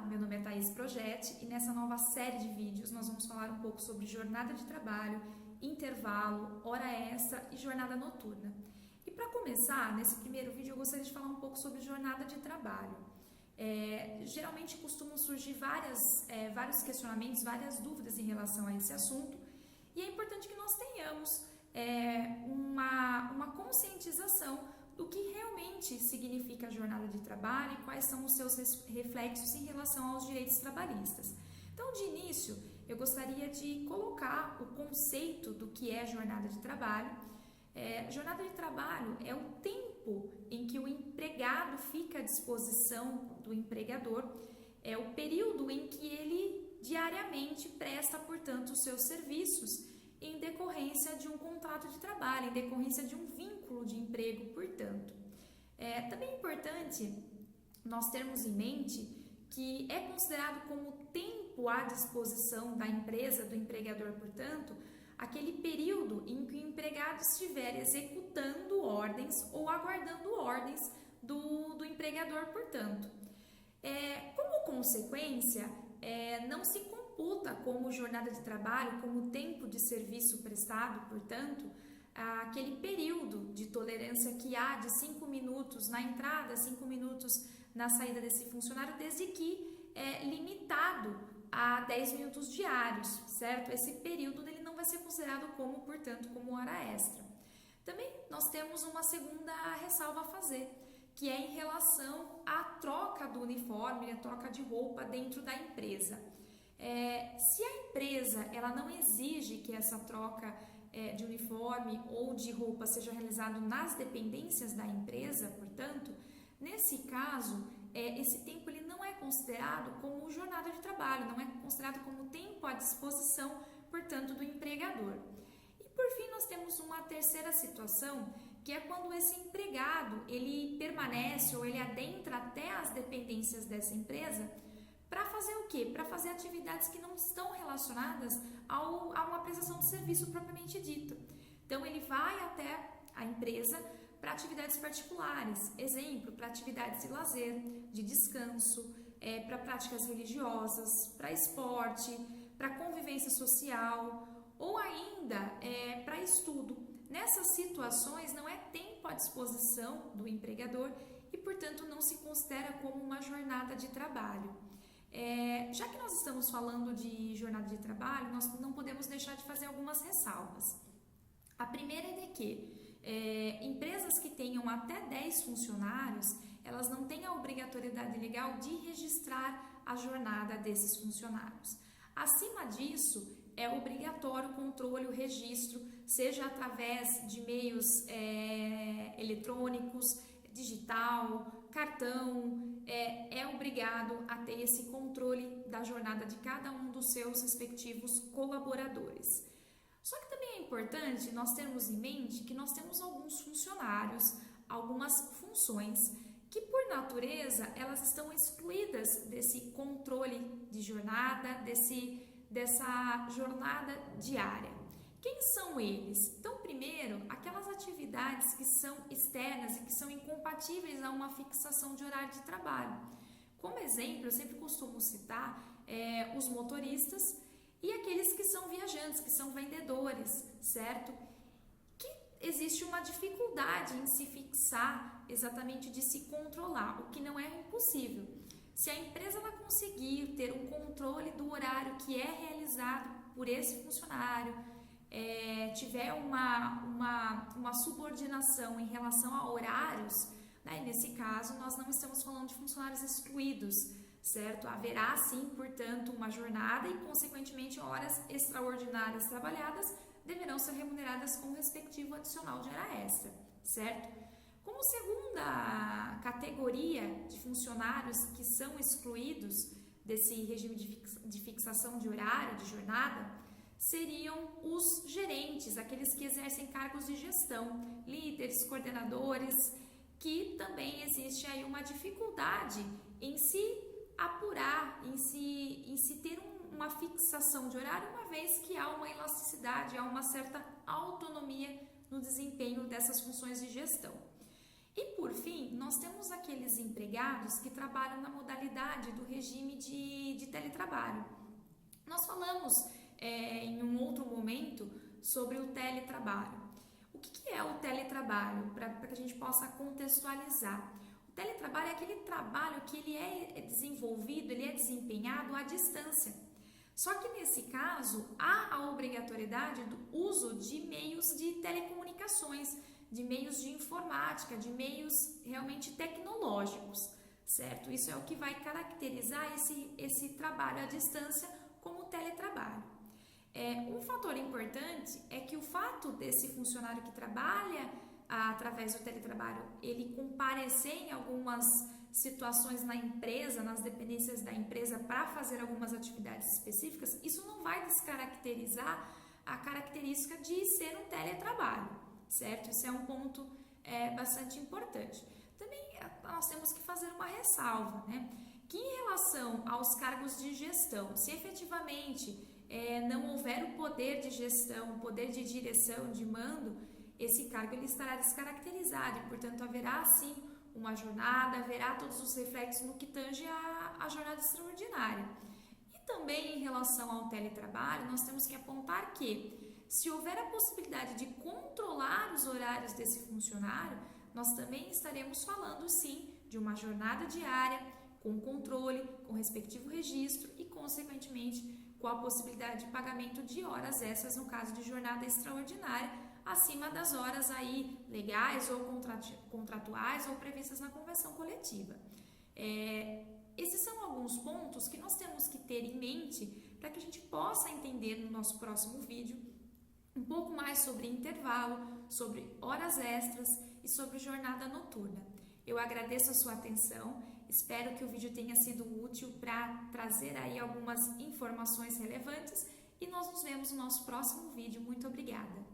meu nome é Thaís Projetti e nessa nova série de vídeos nós vamos falar um pouco sobre jornada de trabalho, intervalo, hora extra e jornada noturna. E para começar, nesse primeiro vídeo eu gostaria de falar um pouco sobre jornada de trabalho. Geralmente costumam surgir vários questionamentos, várias dúvidas em relação a esse assunto e é importante que nós tenhamos uma conscientização do que realmente significa a jornada de trabalho e quais são os seus reflexos em relação aos direitos trabalhistas. Então, de início, eu gostaria de colocar o conceito do que é jornada de trabalho. Jornada de trabalho é o tempo em que o empregado fica à disposição do empregador, é o período em que ele diariamente presta, portanto, os seus serviços em decorrência de um contrato de trabalho, em decorrência de um vínculo de emprego, portanto. Também é importante nós termos em mente que é considerado como tempo à disposição da empresa, do empregador, portanto, aquele período em que o empregado estiver executando ordens ou aguardando ordens do empregador, portanto. Como consequência, não se computa como jornada de trabalho, como tempo de serviço prestado, portanto, aquele período de tolerância que há de 5 minutos na entrada, 5 minutos na saída desse funcionário, desde que é limitado a 10 minutos diários, certo? Esse período ele não vai ser considerado como, portanto, como hora extra. Também nós temos uma segunda ressalva a fazer, que é em relação à troca do uniforme, a troca de roupa dentro da empresa. Se a empresa ela não exige que essa troca de uniforme ou de roupa seja realizado nas dependências da empresa, portanto, nesse caso, esse tempo ele não é considerado como jornada de trabalho, não é considerado como tempo à disposição, portanto, do empregador. E por fim, nós temos uma terceira situação, que é quando esse empregado ele permanece ou ele adentra até as dependências dessa empresa para fazer o quê? Para fazer atividades que não estão relacionadas a uma prestação de serviço propriamente dita. Então, ele vai até a empresa para atividades particulares, exemplo, para atividades de lazer, de descanso, para práticas religiosas, para esporte, para convivência social ou ainda para estudo. Nessas situações não é tempo à disposição do empregador e, portanto, não se considera como uma jornada de trabalho. Já que nós estamos falando de jornada de trabalho, nós não podemos deixar de fazer algumas ressalvas. A primeira é de que empresas que tenham até 10 funcionários, elas não têm a obrigatoriedade legal de registrar a jornada desses funcionários. Acima disso, é obrigatório o controle, o registro, seja através de meios eletrônicos, digital, cartão, é obrigado a ter esse controle da jornada de cada um dos seus respectivos colaboradores. Só que também é importante nós termos em mente que nós temos alguns funcionários, algumas funções que por natureza elas estão excluídas desse controle de jornada, dessa jornada diária. Quem são eles? Então, primeiro, aquelas atividades que são externas e que são incompatíveis a uma fixação de horário de trabalho. Como exemplo, eu sempre costumo citar os motoristas e aqueles que são viajantes, que são vendedores, certo? Que existe uma dificuldade em se fixar, exatamente de se controlar, o que não é impossível. Se a empresa ela conseguir ter um controle do horário que é realizado por esse funcionário, tiver uma subordinação em relação a horários, né? Nesse caso nós não estamos falando de funcionários excluídos, certo? Haverá sim, portanto, uma jornada e consequentemente horas extraordinárias trabalhadas deverão ser remuneradas com o respectivo adicional de hora extra, certo? Como segunda categoria de funcionários que são excluídos desse regime de fixação de horário, de jornada, seriam os gerentes, aqueles que exercem cargos de gestão, líderes, coordenadores, que também existe aí uma dificuldade em se apurar, em se ter uma fixação de horário, uma vez que há uma elasticidade, há uma certa autonomia no desempenho dessas funções de gestão. E por fim, nós temos aqueles empregados que trabalham na modalidade do regime de teletrabalho. Nós falamos em um outro momento sobre o teletrabalho. O que é o teletrabalho? Para que a gente possa contextualizar. O teletrabalho é aquele trabalho que ele é desenvolvido, ele é desempenhado à distância. Só que nesse caso, há a obrigatoriedade do uso de meios de telecomunicações, de meios de informática, de meios realmente tecnológicos, certo? Isso é o que vai caracterizar esse trabalho à distância como teletrabalho. Um fator importante é que o fato desse funcionário que trabalha através do teletrabalho, ele comparecer em algumas situações na empresa, nas dependências da empresa para fazer algumas atividades específicas, isso não vai descaracterizar a característica de ser um teletrabalho, certo? Isso é um ponto bastante importante. Também nós temos que fazer uma ressalva, né? Que em relação aos cargos de gestão, se efetivamente não houver o poder de gestão, o poder de direção, de mando, esse cargo ele estará descaracterizado e, portanto, haverá sim uma jornada, haverá todos os reflexos no que tange a jornada extraordinária. E também em relação ao teletrabalho, nós temos que apontar que, se houver a possibilidade de controlar os horários desse funcionário, nós também estaremos falando sim de uma jornada diária, com controle, com respectivo registro e, consequentemente, com a possibilidade de pagamento de horas extras no caso de jornada extraordinária, acima das horas aí legais ou contratuais ou previstas na convenção coletiva. Esses são alguns pontos que nós temos que ter em mente para que a gente possa entender no nosso próximo vídeo um pouco mais sobre intervalo, sobre horas extras e sobre jornada noturna. Eu agradeço a sua atenção, espero que o vídeo tenha sido útil para trazer aí algumas informações relevantes e nós nos vemos no nosso próximo vídeo. Muito obrigada!